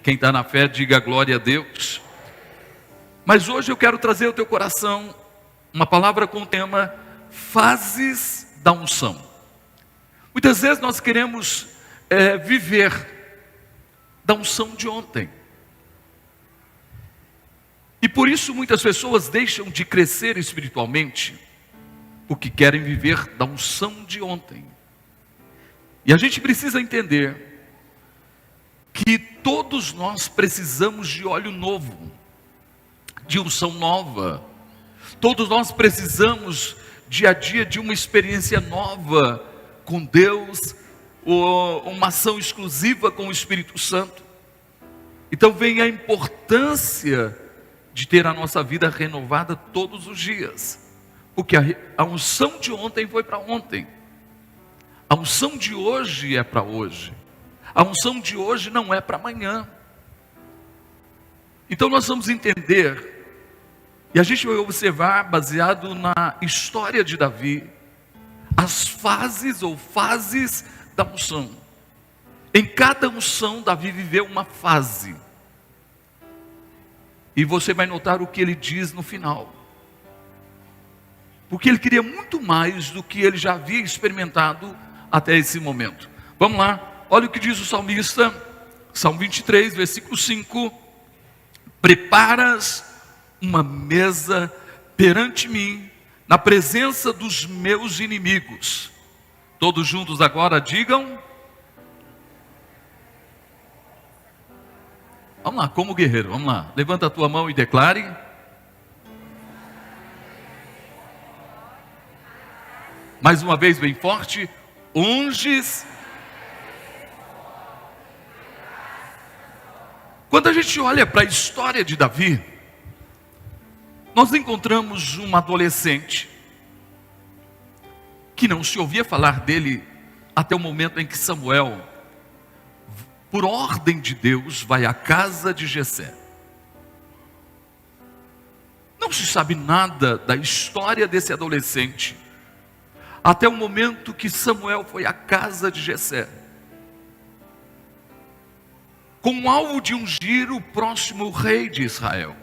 Quem está na fé, diga glória a Deus. Mas hoje eu quero trazer ao teu coração uma palavra com o tema fases da unção. Muitas vezes nós queremos viver da unção de ontem. E por isso muitas pessoas deixam de crescer espiritualmente, porque querem viver da unção de ontem. E a gente precisa entender que todos nós precisamos de óleo novo, de unção nova. Todos nós precisamos dia a dia de uma experiência nova com Deus, ou uma ação exclusiva com o Espírito Santo. Então vem a importância de ter a nossa vida renovada todos os dias, porque a unção de ontem foi para ontem, a unção de hoje é para hoje, a unção de hoje não é para amanhã. Então nós vamos entender, e a gente vai observar, baseado na história de Davi, as fases ou fases da unção. Em cada unção, Davi viveu uma fase. E você vai notar o que ele diz no final. Porque ele queria muito mais do que ele já havia experimentado até esse momento. Vamos lá, olha o que diz o salmista, Salmo 23, versículo 5. Preparas uma mesa perante mim, na presença dos meus inimigos. Todos juntos agora digam. Vamos lá, como guerreiro, vamos lá. Levanta a tua mão e declare. Mais uma vez bem forte. Unges. Quando a gente olha para a história de Davi, nós encontramos um adolescente que não se ouvia falar dele até o momento em que Samuel, por ordem de Deus, vai à casa de Jessé. Não se sabe nada da história desse adolescente até o momento que Samuel foi à casa de Jessé, com o alvo de ungir o próximo rei de Israel.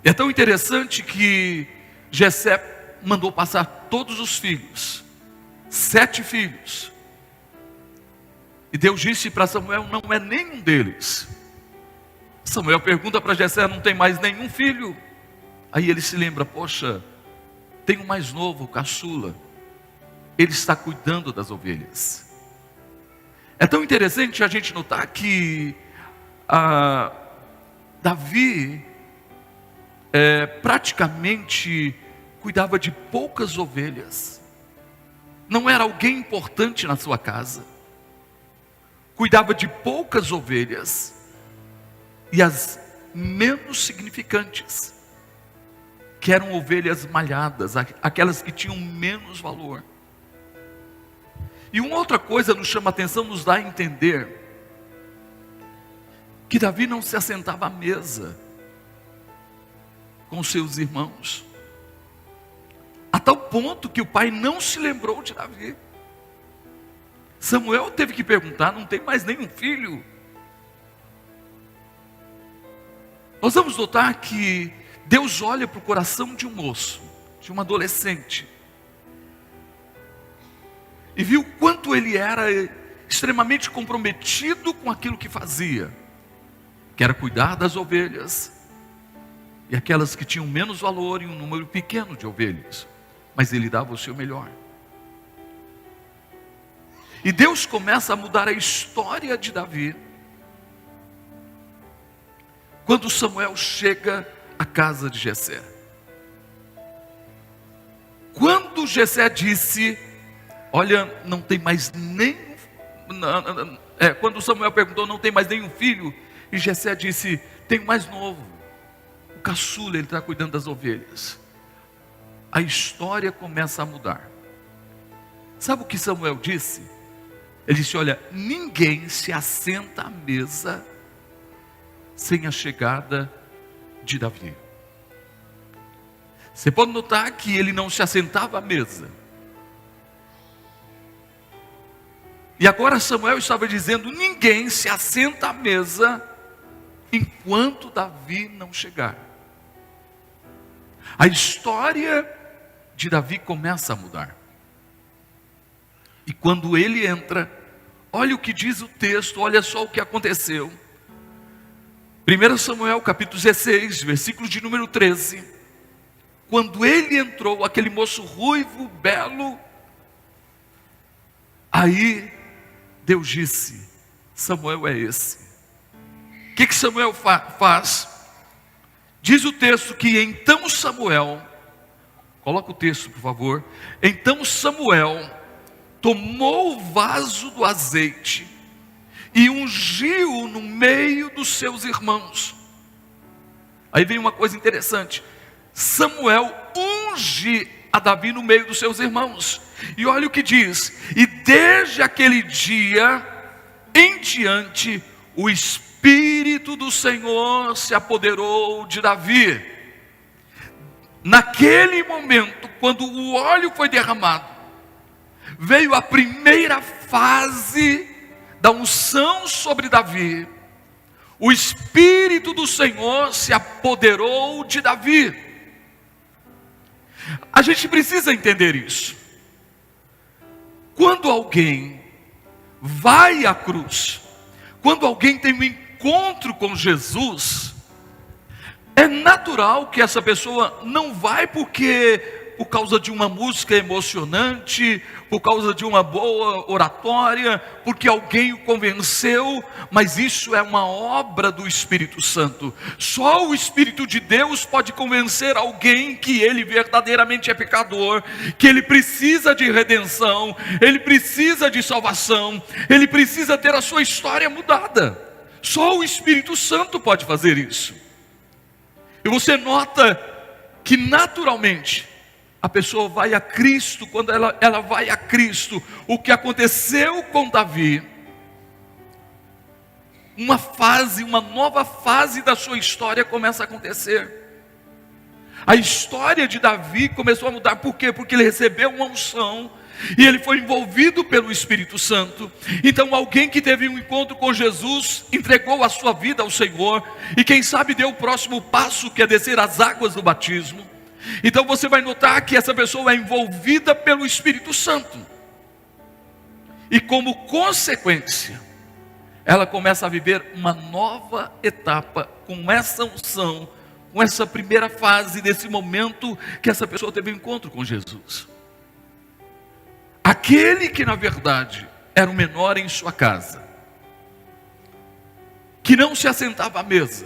É tão interessante que Jessé mandou passar todos os filhos, 7 filhos. E Deus disse para Samuel, não é nenhum deles. Samuel pergunta para Jessé, não tem mais nenhum filho? Aí ele se lembra, poxa, tem um mais novo, o caçula. Ele está cuidando das ovelhas. É tão interessante a gente notar que Davi praticamente cuidava de poucas ovelhas. Não era alguém importante na sua casa. Cuidava de poucas ovelhas e as menos significantes, que eram ovelhas malhadas, aquelas que tinham menos valor. E uma outra coisa nos chama a atenção, nos dá a entender que Davi não se assentava à mesa com seus irmãos, a tal ponto que o pai não se lembrou de Davi. Samuel teve que perguntar, não tem mais nenhum filho? Nós vamos notar que Deus olha para o coração de um moço, de um adolescente, e viu quanto ele era extremamente comprometido com aquilo que fazia, que era cuidar das ovelhas, e aquelas que tinham menos valor em um número pequeno de ovelhas, mas ele dava o seu melhor. E Deus começa a mudar a história de Davi, quando Samuel chega à casa de Jessé. Quando Jessé disse, olha, não tem mais nem... quando Samuel perguntou, não tem mais nenhum filho, e Jessé disse, tem mais novo, o caçula, ele está cuidando das ovelhas. A história começa a mudar. Sabe o que Samuel disse? Ele disse, olha, ninguém se assenta à mesa sem a chegada de Davi. Você pode notar que ele não se assentava à mesa E agora Samuel estava dizendo: ninguém se assenta à mesa enquanto Davi não chegar. A história de Davi começa a mudar. E quando ele entra, olha o que diz o texto, olha só o que aconteceu. 1 Samuel capítulo 16, versículo de número 13. Quando ele entrou, aquele moço ruivo, belo, aí Deus disse: Samuel é esse. O que Samuel faz? Diz o texto que então Samuel, coloca o texto por favor. Então Samuel tomou o vaso do azeite e ungiu no meio dos seus irmãos. Aí vem uma coisa interessante. Samuel unge a Davi no meio dos seus irmãos. E olha o que diz: e desde aquele dia em diante, o Espírito do Senhor se apoderou de Davi. Naquele momento, quando o óleo foi derramado, veio a primeira fase da unção sobre Davi. O Espírito do Senhor se apoderou de Davi. A gente precisa entender isso. Quando alguém vai à cruz, quando alguém tem um encontro com Jesus, é natural que essa pessoa não vai por causa de uma música emocionante, por causa de uma boa oratória, porque alguém o convenceu, mas isso é uma obra do Espírito Santo. Só o Espírito de Deus pode convencer alguém que ele verdadeiramente é pecador, que ele precisa de redenção, ele precisa de salvação, ele precisa ter a sua história mudada. Só o Espírito Santo pode fazer isso. E você nota que naturalmente a pessoa vai a Cristo. Quando ela vai a Cristo, o que aconteceu com Davi, uma nova fase da sua história começa a acontecer. A história de Davi começou a mudar. Por quê? Porque ele recebeu uma unção e ele foi envolvido pelo Espírito Santo. Então alguém que teve um encontro com Jesus, entregou a sua vida ao Senhor, e quem sabe deu o próximo passo, que é descer as águas do batismo. Então você vai notar que essa pessoa é envolvida pelo Espírito Santo, e como consequência, ela começa a viver uma nova etapa com essa unção, com essa primeira fase, desse momento que essa pessoa teve um encontro com Jesus. Aquele que na verdade era o menor em sua casa, que não se assentava à mesa,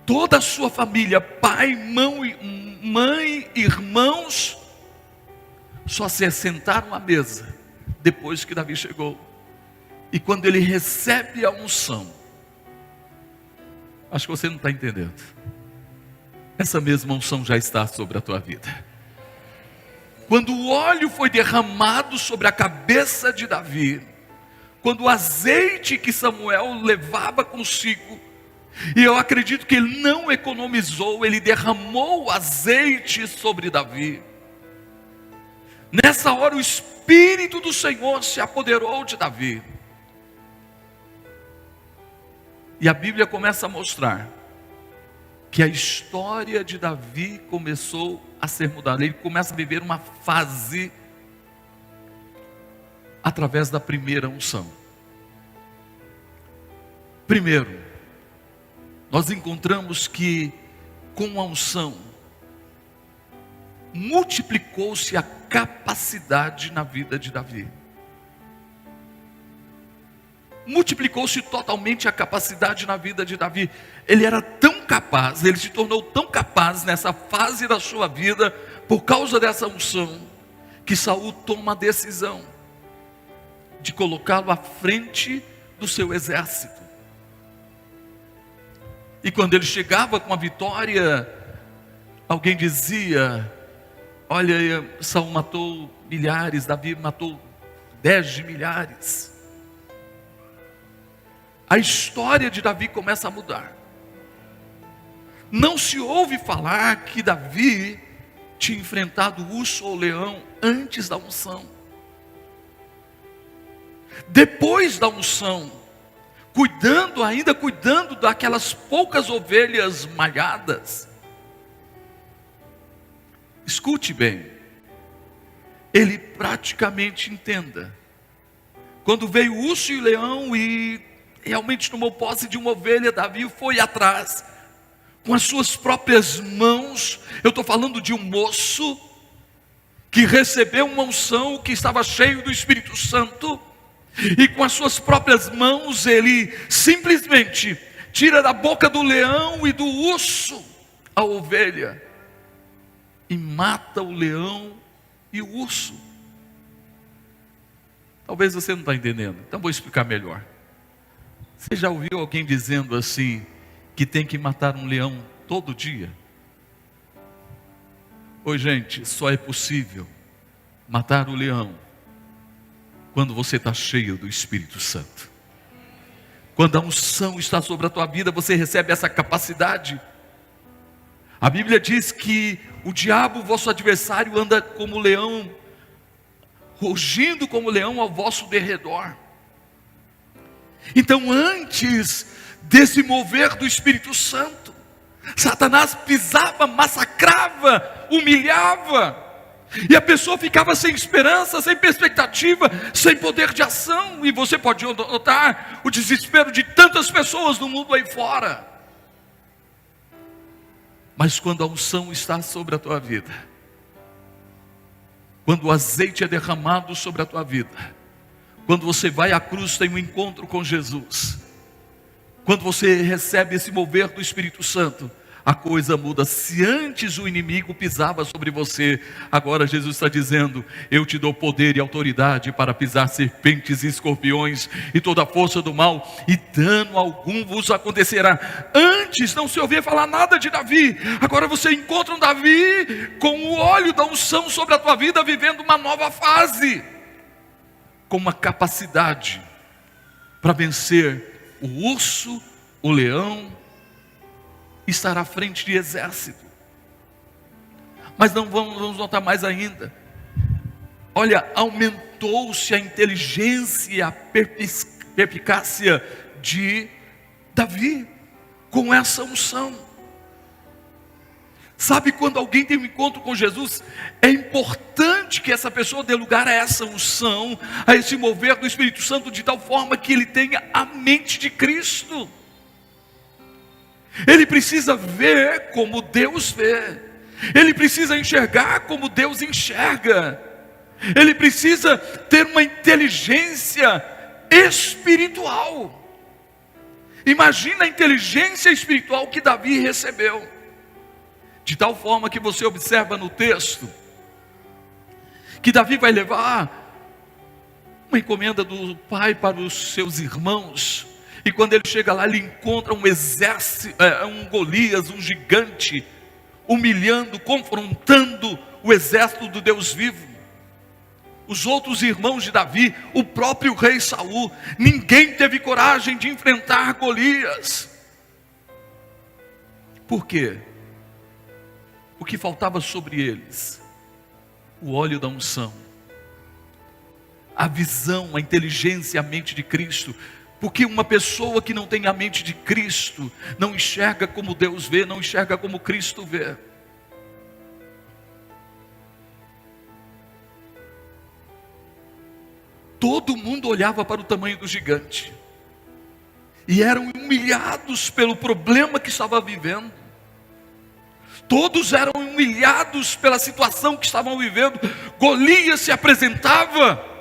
toda a sua família, pai, mãe, irmãos, só se assentaram à mesa depois que Davi chegou. E quando ele recebe a unção, acho que você não está entendendo, essa mesma unção já está sobre a tua vida. Quando o óleo foi derramado sobre a cabeça de Davi, quando o azeite que Samuel levava consigo, e eu acredito que ele não economizou, ele derramou o azeite sobre Davi. Nessa hora o Espírito do Senhor se apoderou de Davi. E a Bíblia começa a mostrar que a história de Davi começou a ser mudada. Ele começa a viver uma fase através da primeira unção. Primeiro, nós encontramos que com a unção multiplicou-se a capacidade na vida de Davi. Multiplicou-se totalmente a capacidade na vida de Davi. Ele era tão capaz, ele se tornou tão capaz nessa fase da sua vida, por causa dessa unção, que Saul toma a decisão de colocá-lo à frente do seu exército. E quando ele chegava com a vitória, alguém dizia: olha, Saul matou milhares, Davi matou 10 de milhares. A história de Davi começa a mudar. Não se ouve falar que Davi tinha enfrentado o urso ou o leão antes da unção. Depois da unção, cuidando daquelas poucas ovelhas malhadas. Escute bem, ele praticamente entenda. Quando veio o urso e o leão e realmente tomou posse de uma ovelha, Davi foi atrás, com as suas próprias mãos. Eu estou falando de um moço que recebeu uma unção, que estava cheio do Espírito Santo, e com as suas próprias mãos ele simplesmente tira da boca do leão e do urso a ovelha, e mata o leão e o urso. Talvez você não está entendendo, então vou explicar melhor. Você já ouviu alguém dizendo assim, que tem que matar um leão todo dia? Oi, gente, só é possível matar o leão quando você está cheio do Espírito Santo. Quando a unção está sobre a tua vida, você recebe essa capacidade. A Bíblia diz que o diabo, vosso adversário, anda como leão, rugindo como leão ao vosso derredor. Então, antes desse mover do Espírito Santo, Satanás pisava, massacrava, humilhava, e a pessoa ficava sem esperança, sem perspectiva, sem poder de ação. E você pode notar o desespero de tantas pessoas no mundo aí fora. Mas quando a unção está sobre a tua vida, quando o azeite é derramado sobre a tua vida, quando você vai à cruz, tem um encontro com Jesus, quando você recebe esse mover do Espírito Santo, a coisa muda. Se antes o inimigo pisava sobre você, agora Jesus está dizendo: eu te dou poder e autoridade para pisar serpentes e escorpiões e toda a força do mal, e dano algum vos acontecerá. Antes não se ouvia falar nada de Davi, agora você encontra um Davi com o óleo da unção sobre a tua vida, vivendo uma nova fase, com uma capacidade para vencer o urso, o leão, estar à frente de exército. Mas não vamos notar mais ainda. Olha, aumentou-se a inteligência e a perspicácia de Davi com essa unção. Sabe, quando alguém tem um encontro com Jesus, é importante que essa pessoa dê lugar a essa unção, a esse mover do Espírito Santo, de tal forma que ele tenha a mente de Cristo. Ele precisa ver como Deus vê, ele precisa enxergar como Deus enxerga, ele precisa ter uma inteligência espiritual. Imagina a inteligência espiritual que Davi recebeu, de tal forma que você observa no texto, que Davi vai levar uma encomenda do pai para os seus irmãos. E quando ele chega lá, ele encontra um exército, um Golias, um gigante, humilhando, confrontando o exército do Deus vivo. Os outros irmãos de Davi, o próprio rei Saul, ninguém teve coragem de enfrentar Golias. Por quê? O que faltava sobre eles? O óleo da unção, a visão, a inteligência, a mente de Cristo. Porque uma pessoa que não tem a mente de Cristo não enxerga como Deus vê, não enxerga como Cristo vê. Todo mundo olhava para o tamanho do gigante e eram humilhados pelo problema que estava vivendo. Todos eram humilhados pela situação que estavam vivendo. Golias se apresentava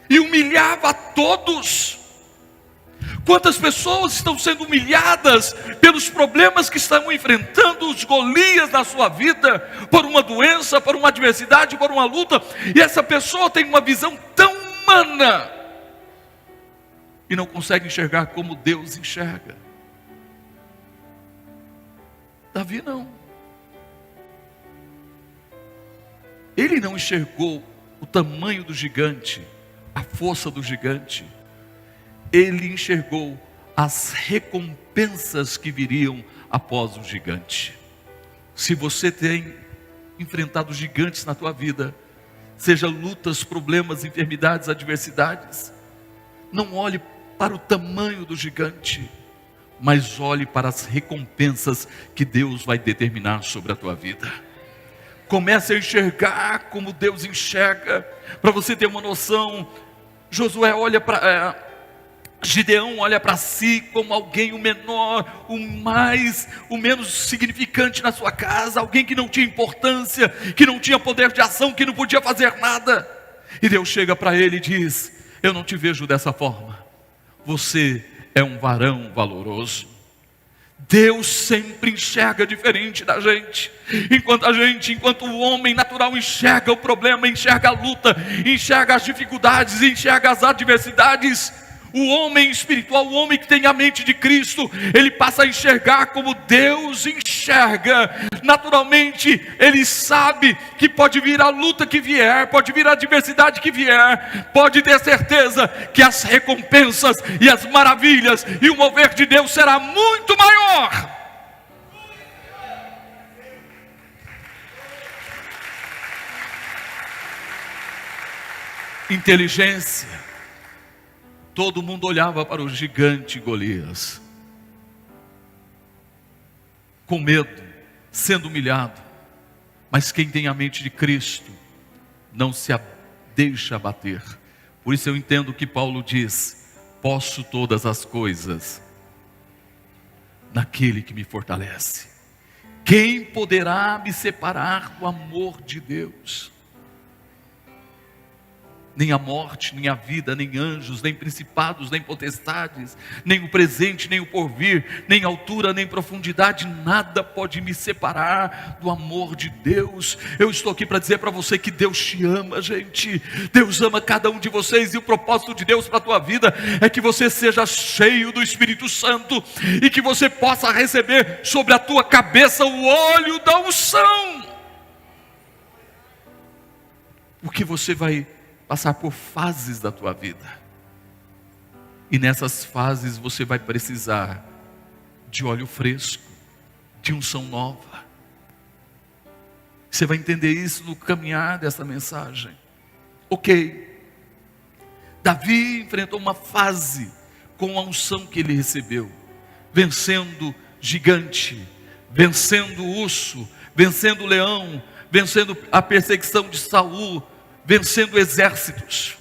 e humilhava a todos. Quantas pessoas estão sendo humilhadas pelos problemas que estão enfrentando, os Golias na sua vida, por uma doença, por uma adversidade, por uma luta, e essa pessoa tem uma visão tão humana e não consegue enxergar como Deus enxerga. Davi não. Ele não enxergou o tamanho do gigante, a força do gigante. Ele enxergou as recompensas que viriam após o gigante. Se você tem enfrentado gigantes na tua vida, seja lutas, problemas, enfermidades, adversidades. Não olhe para o tamanho do gigante, mas olhe para as recompensas que Deus vai determinar sobre a tua vida. Comece a enxergar como Deus enxerga. Para você ter uma noção, Josué olha para Gideão olha para si como alguém o menor, o menos significante na sua casa, alguém que não tinha importância, que não tinha poder de ação, que não podia fazer nada. E Deus chega para ele e diz: eu não te vejo dessa forma, você é um varão valoroso. Deus sempre enxerga diferente da gente. Enquanto o homem natural enxerga o problema, enxerga a luta, enxerga as dificuldades, enxerga as adversidades, o homem espiritual, o homem que tem a mente de Cristo, ele passa a enxergar como Deus enxerga. Naturalmente, ele sabe que pode vir a luta que vier, pode vir a adversidade que vier, pode ter certeza que as recompensas e as maravilhas e o mover de Deus será muito maior. Inteligência. Todo mundo olhava para o gigante Golias, com medo, sendo humilhado. Mas quem tem a mente de Cristo, não se deixa abater. Por isso eu entendo que Paulo diz: posso todas as coisas naquele que me fortalece. Quem poderá me separar do amor de Deus? Nem a morte, nem a vida, nem anjos, nem principados, nem potestades, nem o presente, nem o porvir, nem altura, nem profundidade, nada pode me separar do amor de Deus. Eu estou aqui para dizer para você que Deus te ama, gente. Deus ama cada um de vocês, e o propósito de Deus para a tua vida é que você seja cheio do Espírito Santo, e que você possa receber sobre a tua cabeça o óleo da unção. Porque você vai passar por fases da tua vida, e nessas fases você vai precisar de óleo fresco, de unção nova. Você vai entender isso no caminhar dessa mensagem. Ok, Davi enfrentou uma fase com a unção que ele recebeu, vencendo gigante, vencendo urso, vencendo leão, vencendo a perseguição de Saul, vencendo exércitos.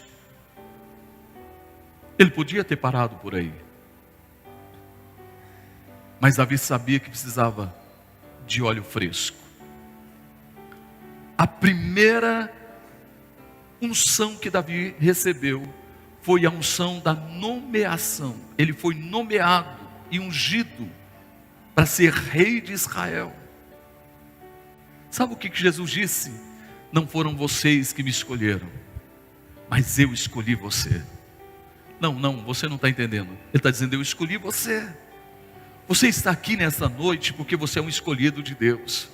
Ele podia ter parado por aí, mas Davi sabia que precisava de óleo fresco. A primeira unção que Davi recebeu foi a unção da nomeação. Ele foi nomeado e ungido para ser rei de Israel. Sabe o que Jesus disse? Não foram vocês que me escolheram, mas eu escolhi você. Não, você não está entendendo. Ele está dizendo: eu escolhi você. Você está aqui nessa noite porque você é um escolhido de Deus.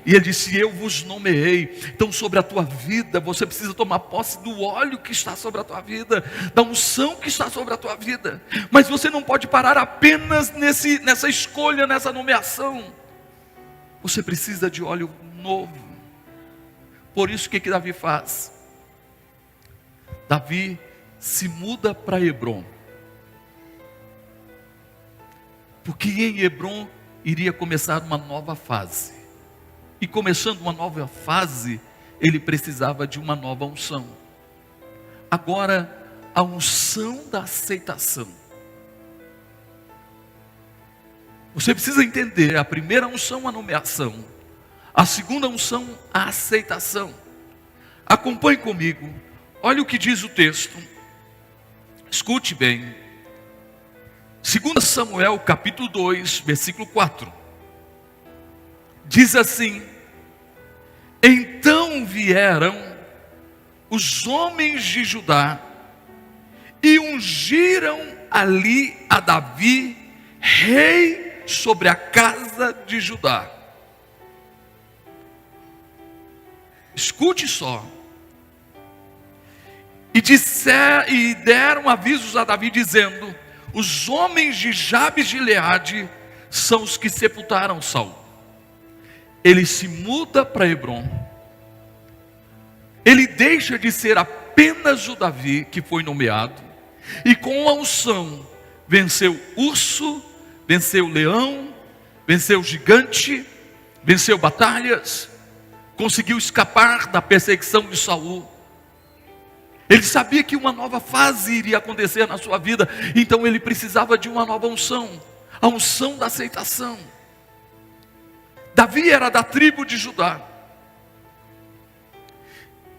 E ele disse: eu vos nomeei. Então sobre a tua vida, você precisa tomar posse do óleo que está sobre a tua vida, da unção que está sobre a tua vida. Mas você não pode parar apenas nessa escolha, nessa nomeação. Você precisa de óleo novo. Por isso, o que Davi faz? Davi se muda para Hebrom, porque em Hebrom iria começar uma nova fase. E começando uma nova fase, ele precisava de uma nova unção. Agora, a unção da aceitação. Você precisa entender: a primeira unção, a nomeação; a segunda unção, a aceitação. Acompanhe comigo, olha o que diz o texto, escute bem. 2 Samuel capítulo 2, versículo 4, diz assim: então vieram os homens de Judá e ungiram ali a Davi rei sobre a casa de Judá. Escute só. E deram avisos a Davi dizendo: os homens de Jabes de Gileade são os que sepultaram Saul. Ele se muda para Hebrom. ele deixa de ser apenas o Davi que foi nomeado, e com a unção venceu urso, venceu leão, venceu gigante, venceu batalhas, conseguiu escapar da perseguição de Saul. Ele sabia que uma nova fase iria acontecer na sua vida, então ele precisava de uma nova unção, a unção da aceitação. Davi era da tribo de Judá,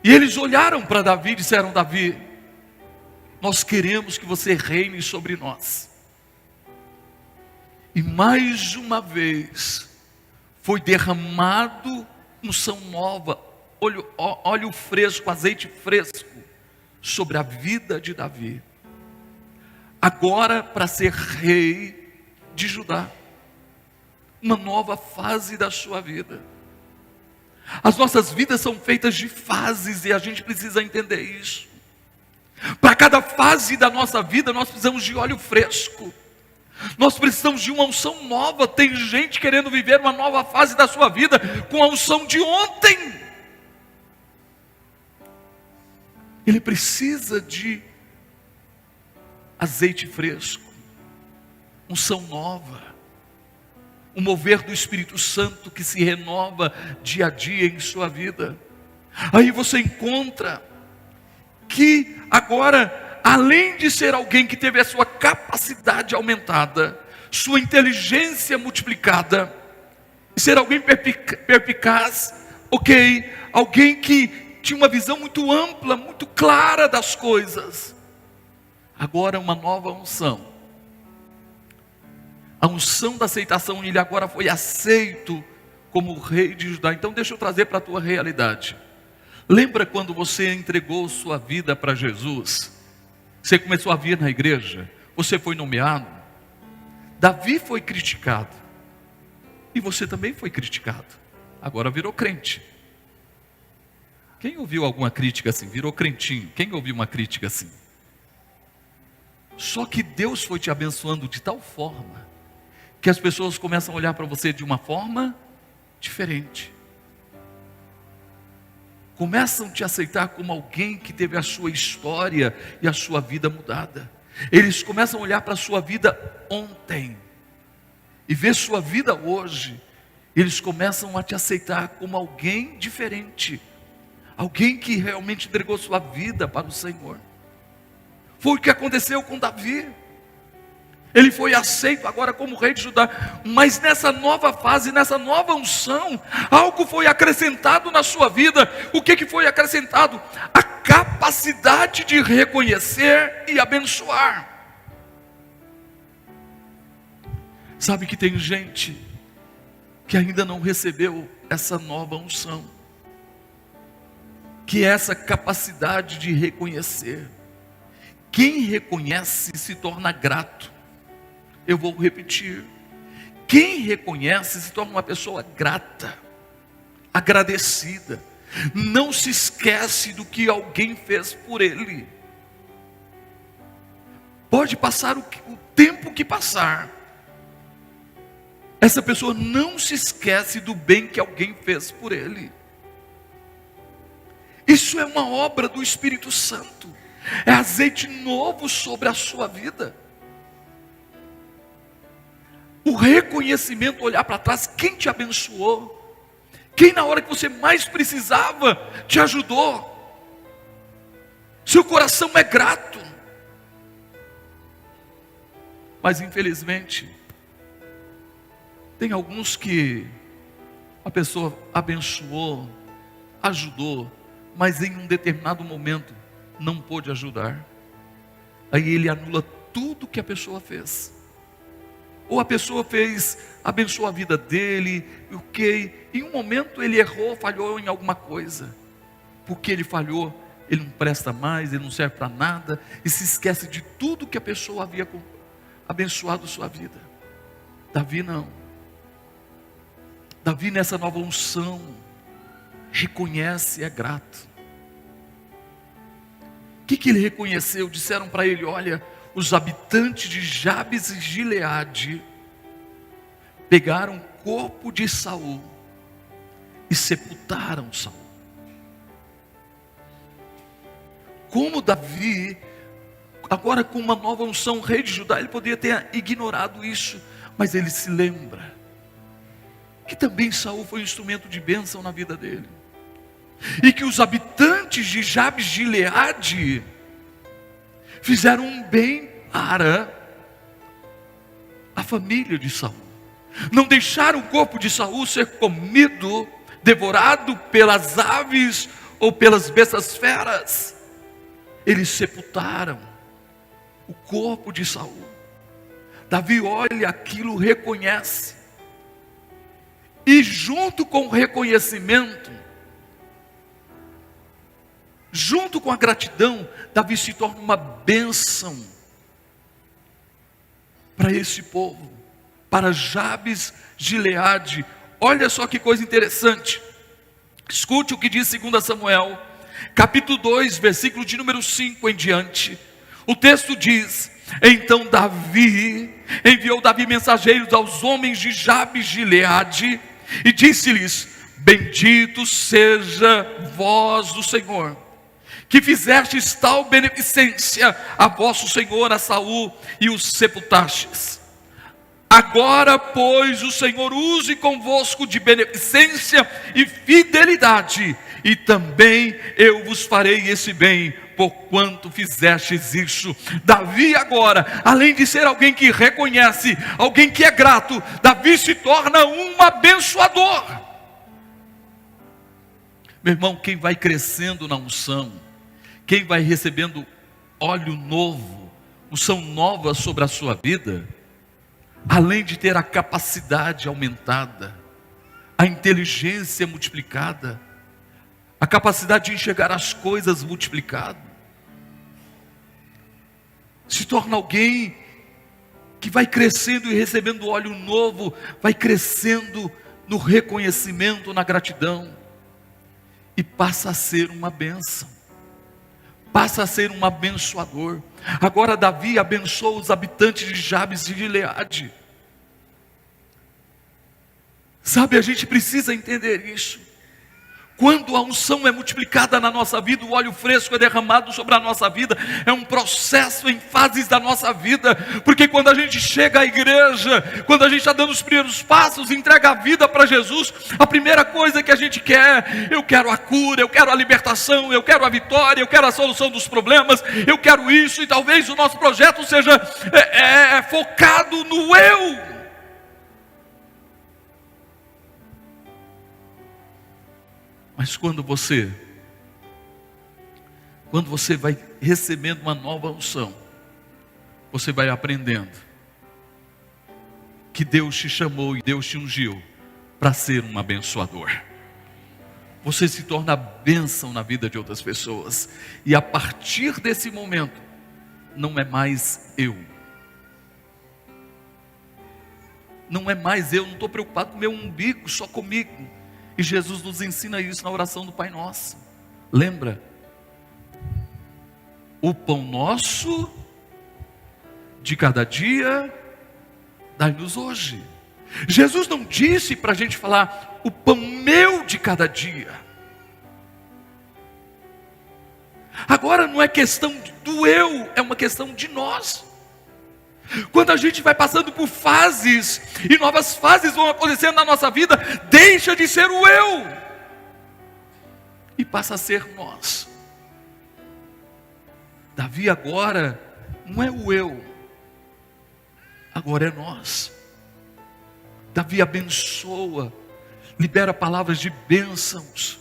e eles olharam para Davi e disseram: Davi, nós queremos que você reine sobre nós. E mais uma vez foi derramado unção nova, óleo fresco, azeite fresco sobre a vida de Davi, agora para ser rei de Judá. Uma nova fase da sua vida. As nossas vidas são feitas de fases, e a gente precisa entender isso. Para cada fase da nossa vida nós precisamos de óleo fresco, nós precisamos de uma unção nova. Tem gente querendo viver uma nova fase da sua vida com a unção de ontem. Ele precisa de azeite fresco, unção nova, o mover do Espírito Santo que se renova dia a dia em sua vida. Aí você encontra que agora, além de ser alguém que teve a sua capacidade aumentada, sua inteligência multiplicada, ser alguém perspicaz, alguém que tinha uma visão muito ampla, muito clara das coisas, agora uma nova unção, a unção da aceitação. Ele agora foi aceito como rei de Judá. Então deixa eu trazer para a tua realidade. Lembra quando você entregou sua vida para Jesus? Você começou a vir na igreja, você foi nomeado. Davi foi criticado, e você também foi criticado. Agora virou crente. Quem ouviu alguma crítica assim? Virou crentinho. Quem ouviu uma crítica assim? Só que Deus foi te abençoando de tal forma que as pessoas começam a olhar para você de uma forma diferente. Começam a te aceitar como alguém que teve a sua história e a sua vida mudada. Eles começam a olhar para a sua vida ontem e ver sua vida hoje. Eles começam a te aceitar como alguém diferente, alguém que realmente entregou sua vida para o Senhor. Foi o que aconteceu com Davi. Ele foi aceito agora como rei de Judá, mas nessa nova fase, nessa nova unção, algo foi acrescentado na sua vida. O que foi acrescentado? A capacidade de reconhecer e abençoar. Sabe que tem gente que ainda não recebeu essa nova unção, que é essa capacidade de reconhecer. Quem reconhece se torna grato. Eu vou repetir: quem reconhece se torna uma pessoa grata, agradecida, não se esquece do que alguém fez por ele. Pode passar o tempo que passar, essa pessoa não se esquece do bem que alguém fez por ele. Isso é uma obra do Espírito Santo, é azeite novo sobre a sua vida. O reconhecimento, olhar para trás, quem te abençoou, quem na hora que você mais precisava te ajudou. Seu coração é grato. Mas infelizmente tem alguns que a pessoa abençoou, ajudou, mas em um determinado momento não pôde ajudar. Aí ele anula tudo que a pessoa fez. Ou a pessoa abençoou a vida dele, em um momento ele errou, falhou em alguma coisa. Porque ele falhou, ele não presta mais, ele não serve para nada, e se esquece de tudo que a pessoa havia abençoado sua vida. Davi não. Davi, nessa nova unção, reconhece e é grato. O que ele reconheceu? Disseram para ele: olha, os habitantes de Jabes e Gileade pegaram o corpo de Saul e sepultaram Saul. como Davi, agora com uma nova unção, rei de Judá, ele poderia ter ignorado isso, mas ele se lembra que também Saul foi um instrumento de bênção na vida dele, e que os habitantes de Jabes de Gileade fizeram um bem para a família de Saul. Não deixaram o corpo de Saul ser comido, devorado pelas aves ou pelas bestas feras. Eles sepultaram o corpo de Saul. Davi olha aquilo, reconhece, e junto com o reconhecimento, junto com a gratidão, Davi se torna uma bênção para esse povo, para Jabes Gileade. Olha só que coisa interessante. Escute o que diz 2 Samuel, capítulo 2, versículo de número 5 em diante. O texto diz: então enviou Davi mensageiros aos homens de Jabes Gileade e disse-lhes: bendito seja vós do Senhor, que fizestes tal beneficência a vosso senhor, a Saul, e os sepultastes. Agora, pois, o Senhor use convosco de beneficência e fidelidade, e também eu vos farei esse bem, porquanto fizestes isso. Davi agora, além de ser alguém que reconhece, alguém que é grato, Davi se torna um abençoador. Meu irmão, quem vai crescendo na unção, quem vai recebendo óleo novo, unção nova sobre a sua vida, além de ter a capacidade aumentada, a inteligência multiplicada, a capacidade de enxergar as coisas multiplicada, se torna alguém que vai crescendo e recebendo óleo novo, vai crescendo no reconhecimento, na gratidão, e passa a ser uma bênção, passa a ser um abençoador. Agora Davi abençoa os habitantes de Jabes de Gileade. Sabe, a gente precisa entender isso. Quando a unção é multiplicada na nossa vida, o óleo fresco é derramado sobre a nossa vida, é um processo em fases da nossa vida, porque quando a gente chega à igreja, quando a gente está dando os primeiros passos, entrega a vida para Jesus, a primeira coisa que a gente quer, eu quero a cura, eu quero a libertação, eu quero a vitória, eu quero a solução dos problemas, eu quero isso, e talvez o nosso projeto seja focado no eu. Mas quando você vai recebendo uma nova unção, você vai aprendendo que Deus te chamou e Deus te ungiu para ser um abençoador. Você se torna bênção na vida de outras pessoas, e a partir desse momento, não é mais eu. Não é mais eu, não estou preocupado com o meu umbigo, só comigo. E Jesus nos ensina isso na oração do Pai Nosso. Lembra? O pão nosso de cada dia, dai-nos hoje. Jesus não disse para a gente falar, o pão meu de cada dia. Agora não é questão do eu, é uma questão de nós. Quando a gente vai passando por fases, e novas fases vão acontecendo na nossa vida, deixa de ser o eu, e passa a ser nós. Davi agora, não é o eu, agora é nós. Davi abençoa, libera palavras de bênçãos.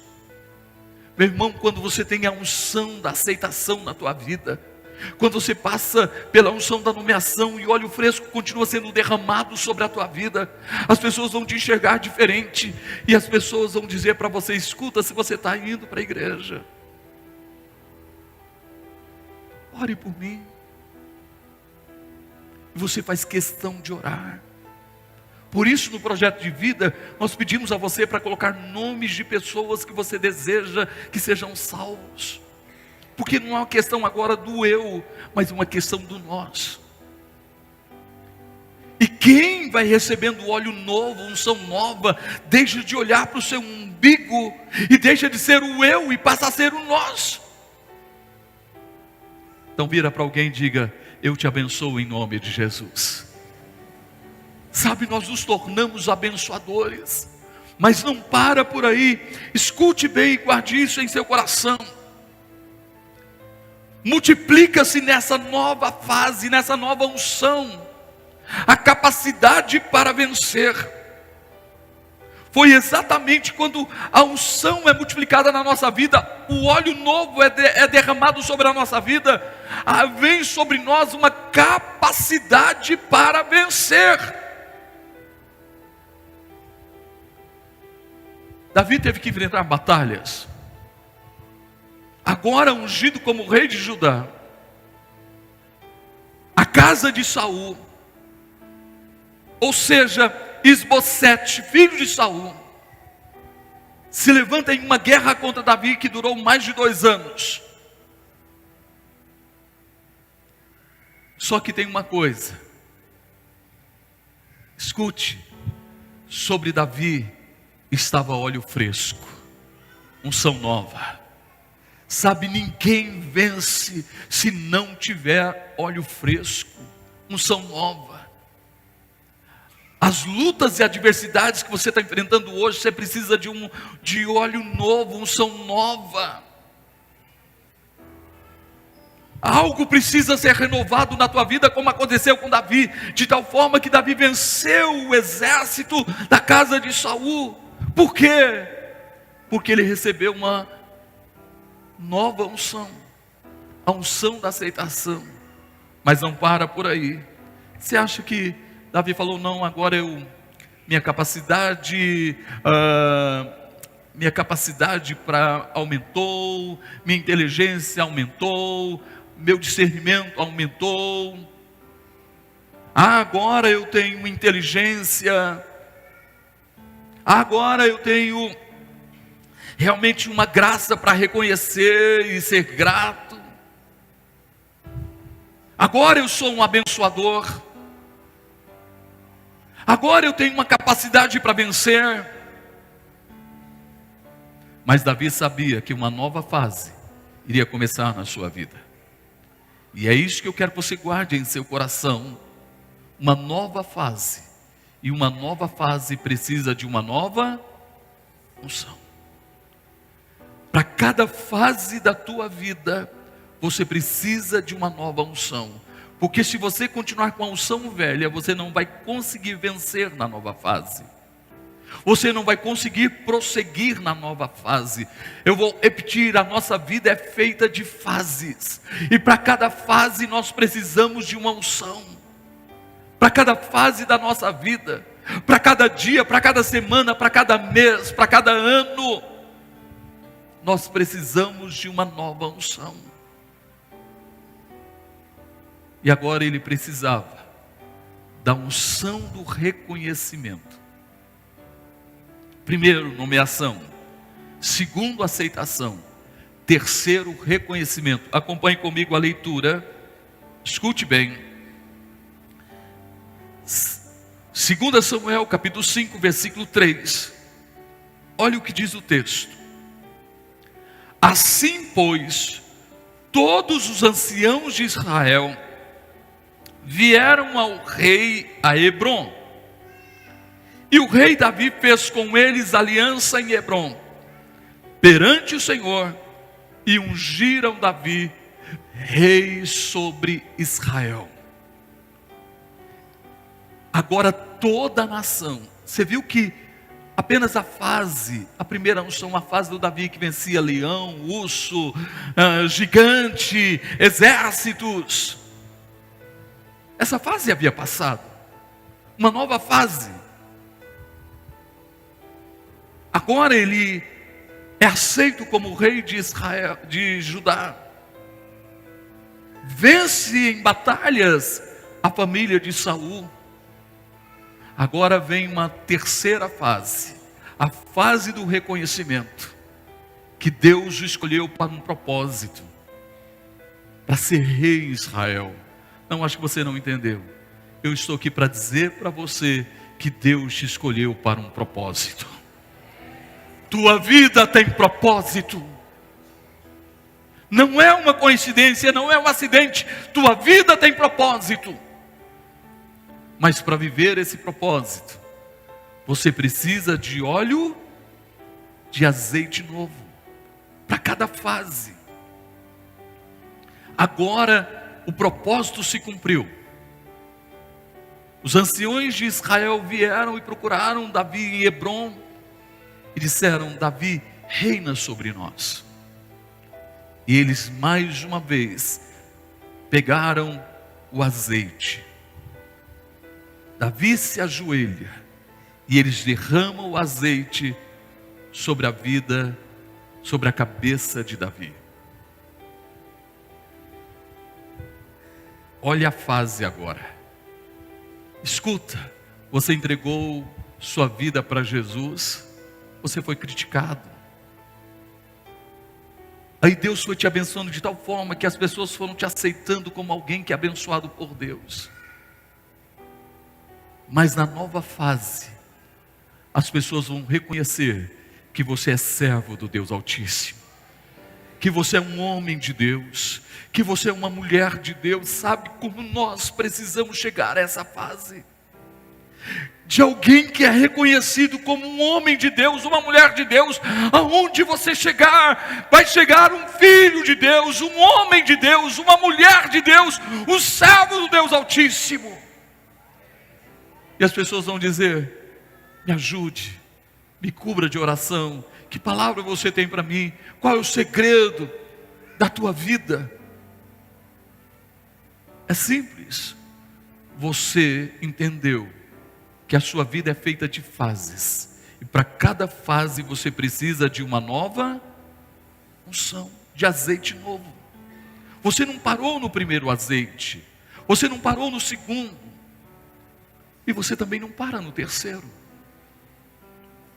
Meu irmão, quando você tem a unção da aceitação na tua vida, quando você passa pela unção da nomeação e óleo fresco continua sendo derramado sobre a tua vida, as pessoas vão te enxergar diferente, e as pessoas vão dizer para você, escuta, se você está indo para a igreja, ore por mim. E você faz questão de orar. Por isso, no projeto de vida, nós pedimos a você para colocar nomes de pessoas que você deseja que sejam salvos. Porque não é uma questão agora do eu, mas uma questão do nós. E quem vai recebendo óleo novo, unção nova, deixa de olhar para o seu umbigo, e deixa de ser o eu, e passa a ser o nós. Então vira para alguém e diga: eu te abençoo em nome de Jesus. Sabe, nós nos tornamos abençoadores, mas não para por aí. Escute bem e guarde isso em seu coração. Multiplica-se nessa nova fase, nessa nova unção, a capacidade para vencer. Foi exatamente quando a unção é multiplicada na nossa vida, o óleo novo é derramado sobre a nossa vida, vem sobre nós uma capacidade para vencer. Davi teve que enfrentar batalhas. Agora ungido como rei de Judá, a casa de Saul, ou seja, Isbosete, filho de Saul, se levanta em uma guerra contra Davi que durou mais de 2 anos. Só que tem uma coisa, escute, sobre Davi estava óleo fresco, unção nova. Sabe, ninguém vence se não tiver óleo fresco, unção nova. As lutas e adversidades que você está enfrentando hoje, você precisa de óleo novo, unção nova. Algo precisa ser renovado na tua vida, como aconteceu com Davi, de tal forma que Davi venceu o exército da casa de Saul. Por quê? Porque ele recebeu uma nova unção, a unção da aceitação. Mas não para por aí. Você acha que Davi falou: não, agora minha capacidade para aumentou, minha inteligência aumentou, meu discernimento aumentou, agora eu tenho inteligência, agora eu tenho realmente uma graça para reconhecer e ser grato, agora eu sou um abençoador, agora eu tenho uma capacidade para vencer. Mas Davi sabia que uma nova fase iria começar na sua vida, e é isso que eu quero que você guarde em seu coração. Uma nova fase, e uma nova fase precisa de uma nova unção. Para cada fase da tua vida, você precisa de uma nova unção. Porque se você continuar com a unção velha, você não vai conseguir vencer na nova fase. Você não vai conseguir prosseguir na nova fase. Eu vou repetir, a nossa vida é feita de fases. E para cada fase nós precisamos de uma unção. Para cada fase da nossa vida, para cada dia, para cada semana, para cada mês, para cada ano, nós precisamos de uma nova unção. E agora ele precisava da unção do reconhecimento. Primeiro, nomeação. Segundo, aceitação. Terceiro, reconhecimento. Acompanhe comigo a leitura. Escute bem. 2 Samuel, capítulo 5, versículo 3. Olha o que diz o texto. Assim, pois, todos os anciãos de Israel vieram ao rei a Hebrom. E o rei Davi fez com eles aliança em Hebrom, perante o Senhor, e ungiram Davi rei sobre Israel. Agora toda a nação, você viu que apenas a primeira unção, a fase do Davi que vencia leão, urso, gigante, exércitos, essa fase havia passado, uma nova fase. Agora ele é aceito como rei de Israel, de Judá. Vence em batalhas a família de Saul. Agora vem uma terceira fase, a fase do reconhecimento, que Deus o escolheu para um propósito, para ser rei em Israel. Não, acho que você não entendeu. Eu estou aqui para dizer para você que Deus te escolheu para um propósito. Tua vida tem propósito. Não é uma coincidência, não é um acidente. Tua vida tem propósito. Mas para viver esse propósito, você precisa de óleo, de azeite novo, para cada fase. Agora o propósito se cumpriu. Os anciões de Israel vieram e procuraram Davi em Hebrom e disseram: Davi, reina sobre nós. E eles mais uma vez pegaram o azeite. Davi se ajoelha e eles derramam o azeite sobre a vida, sobre a cabeça de Davi. Olha a fase agora. Escuta, você entregou sua vida para Jesus, você foi criticado. Aí Deus foi te abençoando de tal forma que as pessoas foram te aceitando como alguém que é abençoado por Deus. Mas na nova fase, as pessoas vão reconhecer que você é servo do Deus Altíssimo, que você é um homem de Deus, que você é uma mulher de Deus. Sabe como nós precisamos chegar a essa fase? De alguém que é reconhecido como um homem de Deus, uma mulher de Deus. Aonde você chegar, vai chegar um filho de Deus, um homem de Deus, uma mulher de Deus, o servo do Deus Altíssimo. E as pessoas vão dizer: me ajude, me cubra de oração. Que palavra você tem para mim? Qual é o segredo da tua vida? É simples. Você entendeu que a sua vida é feita de fases, e para cada fase você precisa de uma nova unção, de azeite novo. Você não parou no primeiro azeite, você não parou no segundo, e você também não para no terceiro.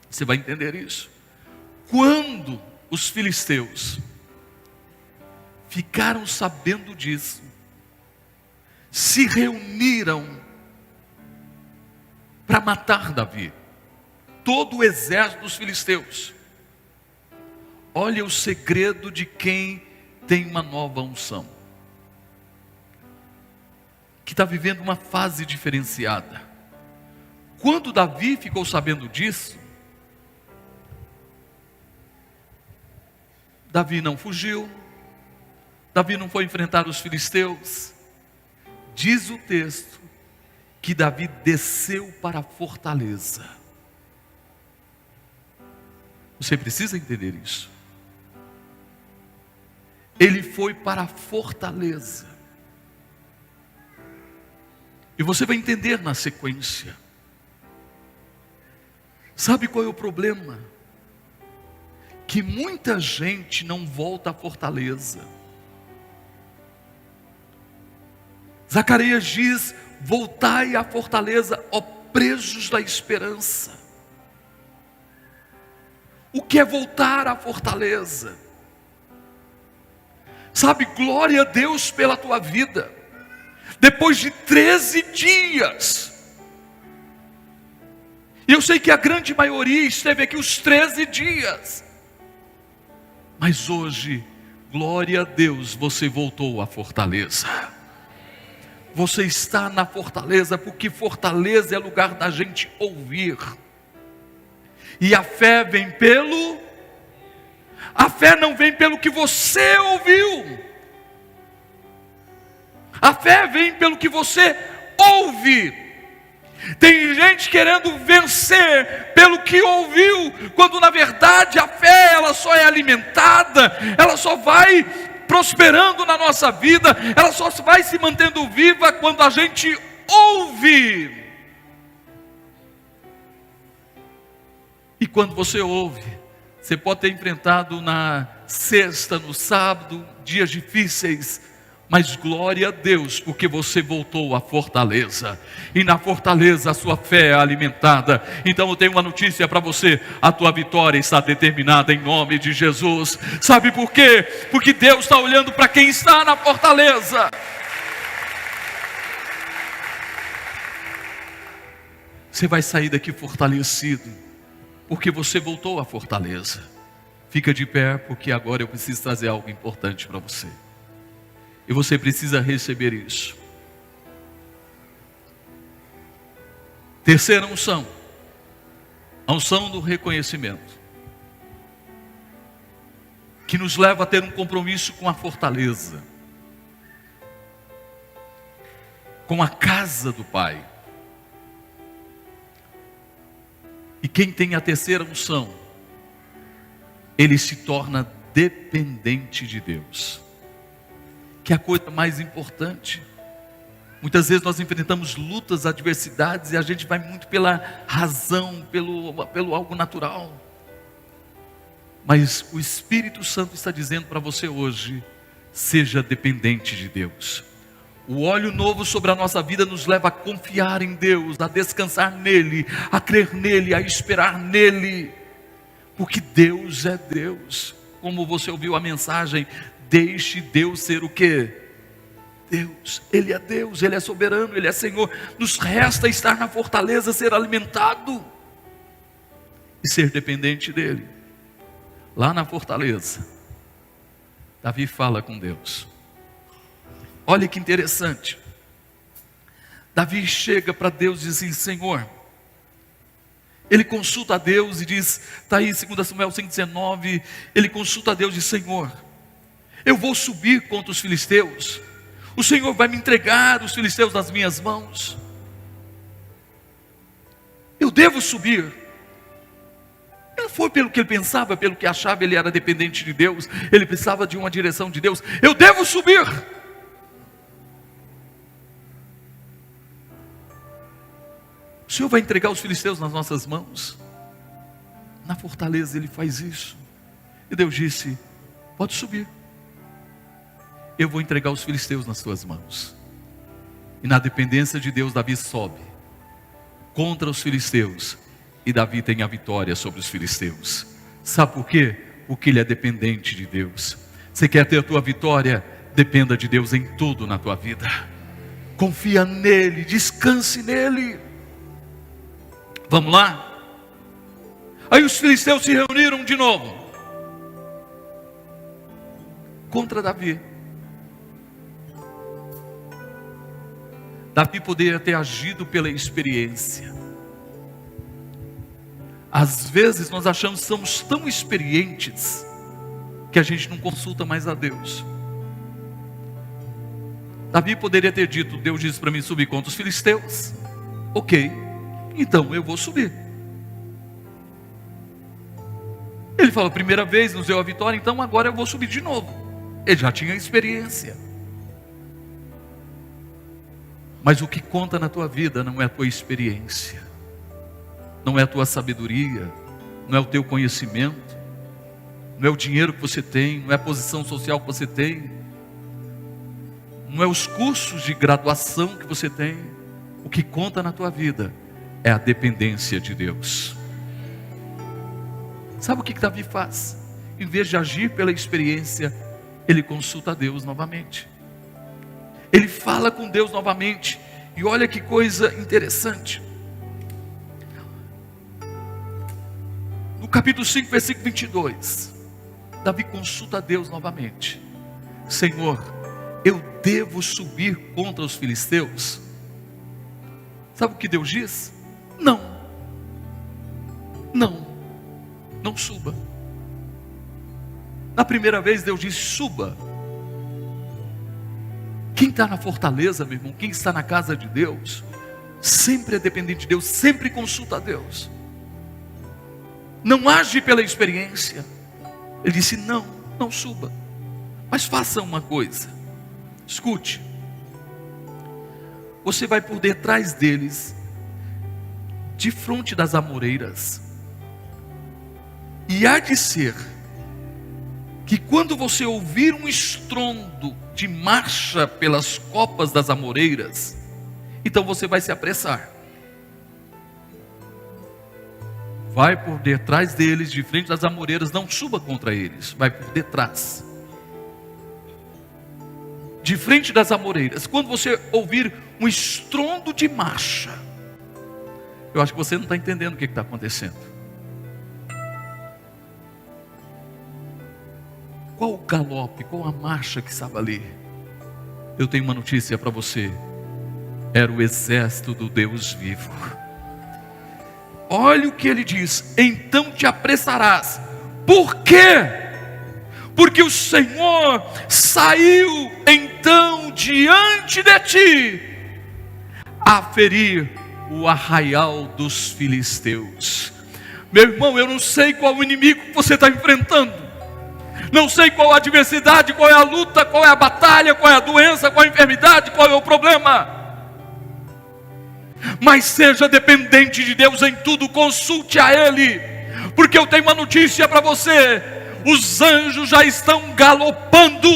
Você vai entender isso. Quando os filisteus ficaram sabendo disso, se reuniram para matar Davi, todo o exército dos filisteus. Olha o segredo de quem tem uma nova unção, que está vivendo uma fase diferenciada. Quando Davi ficou sabendo disso, Davi não fugiu, Davi não foi enfrentar os filisteus. Diz o texto que Davi desceu para a fortaleza. Você precisa entender isso. Ele foi para a fortaleza. E você vai entender na sequência. Sabe qual é o problema? Que muita gente não volta à fortaleza. Zacarias diz: voltai à fortaleza, ó presos da esperança. O que é voltar à fortaleza? Sabe, glória a Deus pela tua vida. Depois de 13 dias, e eu sei que a grande maioria esteve aqui os 13 dias, mas hoje, glória a Deus, você voltou à fortaleza. Você está na fortaleza, porque fortaleza é lugar da gente ouvir. E a fé vem pelo... A fé não vem pelo que você ouviu. A fé vem pelo que você ouve. Tem gente querendo vencer pelo que ouviu, quando na verdade a fé ela só é alimentada, ela só vai prosperando na nossa vida, ela só vai se mantendo viva quando a gente ouve. E quando você ouve, você pode ter enfrentado na sexta, no sábado, dias difíceis, mas glória a Deus, porque você voltou à fortaleza, e na fortaleza a sua fé é alimentada. Então eu tenho uma notícia para você: a tua vitória está determinada em nome de Jesus. Sabe por quê? Porque Deus está olhando para quem está na fortaleza. Você vai sair daqui fortalecido, porque você voltou à fortaleza. Fica de pé, porque agora eu preciso trazer algo importante para você. E você precisa receber isso. Terceira unção. A unção do reconhecimento. Que nos leva a ter um compromisso com a fortaleza. Com a casa do Pai. E quem tem a terceira unção, ele se torna dependente de Deus. Que é a coisa mais importante. Muitas vezes nós enfrentamos lutas, adversidades, e a gente vai muito pela razão, pelo algo natural. Mas o Espírito Santo está dizendo para você hoje: seja dependente de Deus. O óleo novo sobre a nossa vida nos leva a confiar em Deus, a descansar nele, a crer nele, a esperar nele. Porque Deus é Deus. Como você ouviu a mensagem, deixe Deus ser o quê? Deus. Ele é Deus, Ele é soberano, Ele é Senhor. Nos resta estar na fortaleza, ser alimentado e ser dependente dEle. Lá na fortaleza, Davi fala com Deus. Olha que interessante. Davi chega para Deus e diz assim: Senhor. Ele consulta a Deus e diz, está aí 2 Samuel 5,19, ele consulta a Deus e diz: Senhor, eu vou subir contra os filisteus, o Senhor vai me entregar os filisteus nas minhas mãos, eu devo subir. Não foi pelo que ele pensava, pelo que achava, ele era dependente de Deus, ele precisava de uma direção de Deus. Eu devo subir. O Senhor vai entregar os filisteus nas nossas mãos. Na fortaleza ele faz isso. E Deus disse: pode subir. Eu vou entregar os filisteus nas tuas mãos. E na dependência de Deus, Davi sobe contra os filisteus. E Davi tem a vitória sobre os filisteus. Sabe por quê? Porque ele é dependente de Deus. Você quer ter a tua vitória? Dependa de Deus em tudo na tua vida. Confia nele, descanse nele. Vamos lá? Aí os filisteus se reuniram de novo contra Davi. Davi poderia ter agido pela experiência. Às vezes nós achamos que somos tão experientes que a gente não consulta mais a Deus. Davi poderia ter dito: Deus disse para mim subir contra os filisteus. Ok, então eu vou subir. Ele falou: primeira vez nos deu a vitória, então agora eu vou subir de novo. Ele já tinha experiência. Mas o que conta na tua vida não é a tua experiência, não é a tua sabedoria, não é o teu conhecimento, não é o dinheiro que você tem, não é a posição social que você tem, não é os cursos de graduação que você tem. O que conta na tua vida é a dependência de Deus. Sabe o que Davi faz? Em vez de agir pela experiência, ele consulta a Deus novamente. Ele fala com Deus novamente. E olha que coisa interessante. No capítulo 5, versículo 22, Davi consulta a Deus novamente. Senhor, eu devo subir contra os filisteus? Sabe o que Deus diz? Não. Não suba. Na primeira vez Deus disse: suba. Quem está na fortaleza, meu irmão, quem está na casa de Deus, sempre é dependente de Deus, sempre consulta a Deus. Não age pela experiência. Ele disse: não suba. Mas faça uma coisa, escute. Você vai por detrás deles, de frente das amoreiras. E há de ser que quando você ouvir um estrondo de marcha pelas copas das amoreiras, então você vai se apressar. Vai por detrás deles, de frente das amoreiras, não suba contra eles, vai por detrás. De frente das amoreiras, quando você ouvir um estrondo de marcha, eu acho que você não está entendendo o que está acontecendo. Qual o galope, qual a marcha que estava ali? Eu tenho uma notícia para você. Era o exército do Deus vivo. Olha o que ele diz: então te apressarás. Por quê? Porque o Senhor saiu então diante de ti a ferir o arraial dos filisteus. Meu irmão, eu não sei qual o inimigo que você está enfrentando, não sei qual a adversidade, qual é a luta, qual é a batalha, qual é a doença, qual é a enfermidade, qual é o problema. Mas seja dependente de Deus em tudo, consulte a Ele, porque eu tenho uma notícia para você: os anjos já estão galopando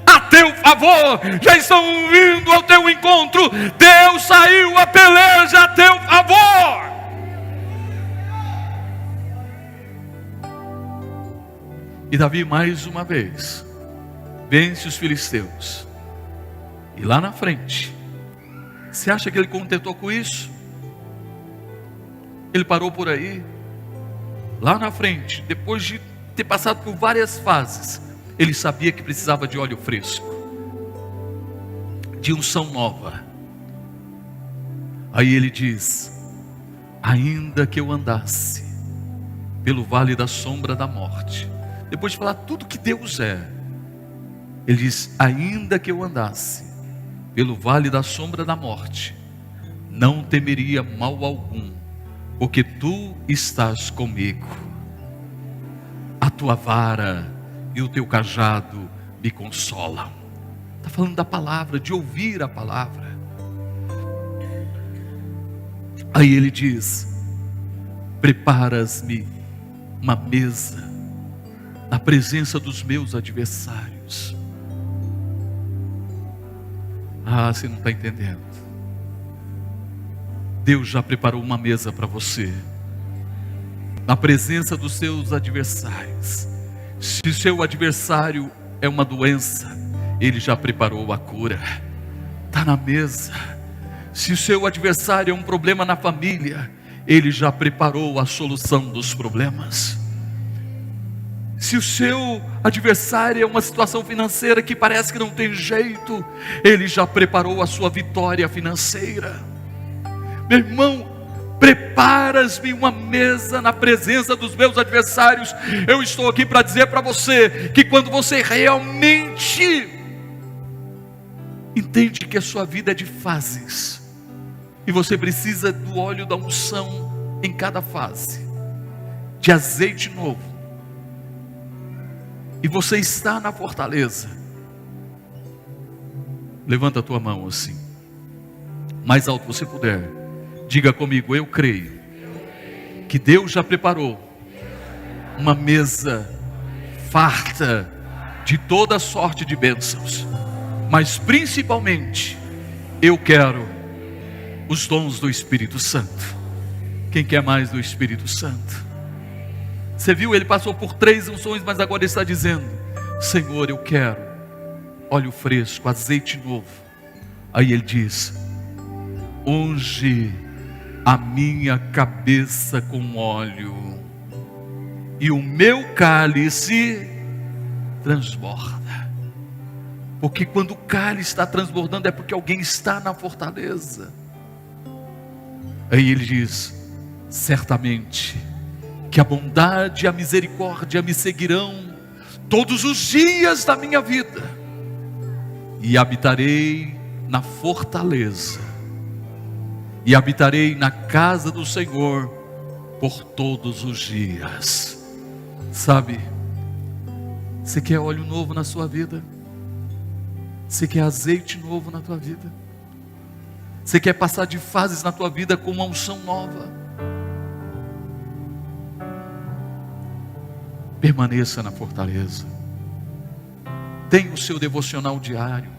a teu favor, já estão vindo ao teu encontro. Deus saiu a peleja a teu favor. E Davi mais uma vez vence os filisteus. E lá na frente, você acha que ele contentou com isso? Ele parou por aí? Lá na frente, depois de ter passado por várias fases, ele sabia que precisava de óleo fresco, de unção nova. Aí ele diz: ainda que eu andasse pelo vale da sombra da morte. Depois de falar tudo que Deus é, ele diz: ainda que eu andasse pelo vale da sombra da morte, não temeria mal algum, porque tu estás comigo. A tua vara e o teu cajado me consolam. Está falando da palavra, de ouvir a palavra. Aí ele diz: preparas-me uma mesa na presença dos meus adversários. Ah, você não está entendendo. Deus já preparou uma mesa para você, na presença dos seus adversários. Se o seu adversário é uma doença, Ele já preparou a cura, está na mesa. Se o seu adversário é um problema na família, Ele já preparou a solução dos problemas. Se o seu adversário é uma situação financeira que parece que não tem jeito, Ele já preparou a sua vitória financeira. Meu irmão, preparas-me uma mesa na presença dos meus adversários. Eu estou aqui para dizer para você que quando você realmente entende que a sua vida é de fases, e você precisa do óleo da unção em cada fase, de azeite novo, e você está na fortaleza, levanta a tua mão assim, mais alto você puder, diga comigo: eu creio que Deus já preparou uma mesa farta de toda sorte de bênçãos, mas principalmente eu quero os dons do Espírito Santo. Quem quer mais do Espírito Santo? Você viu, ele passou por 3 unções, mas agora ele está dizendo: Senhor, eu quero óleo fresco, azeite novo. Aí ele diz: unge a minha cabeça com óleo, e o meu cálice transborda. Porque quando o cálice está transbordando, é porque alguém está na fortaleza. Aí ele diz: certamente que a bondade e a misericórdia me seguirão todos os dias da minha vida, e habitarei na fortaleza, e habitarei na casa do Senhor por todos os dias. Sabe, você quer óleo novo na sua vida? Você quer azeite novo na tua vida? Você quer passar de fases na tua vida com uma unção nova? Permaneça na fortaleza. Tenha o seu devocional diário.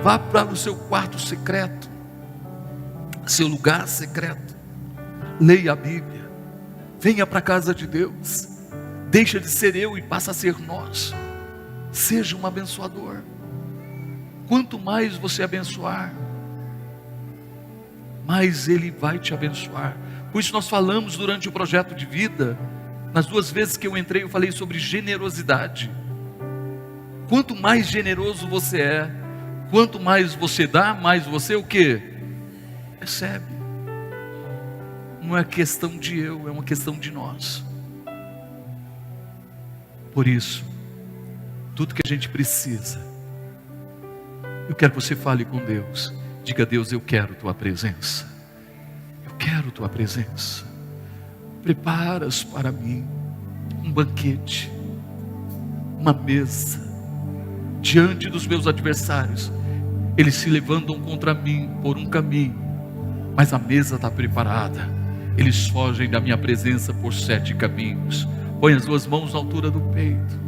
Vá para o seu quarto secreto, seu lugar secreto. Leia a Bíblia. Venha para a casa de Deus. Deixa de ser eu e passa a ser nós. Seja um abençoador. Quanto mais você abençoar, mais Ele vai te abençoar. Por isso nós falamos durante o projeto de vida Nas 2 vezes que eu entrei, eu falei sobre generosidade. Quanto mais generoso você é, quanto mais você dá, mais você o quê? Recebe. Não é questão de eu, é uma questão de nós. Por isso, tudo que a gente precisa, eu quero que você fale com Deus. Diga a Deus: eu quero tua presença. Eu quero tua presença. Preparas para mim um banquete, uma mesa, diante dos meus adversários. Eles se levantam contra mim por um caminho, mas a mesa está preparada. Eles fogem da minha presença por 7 caminhos. Põe as 2 mãos na altura do peito.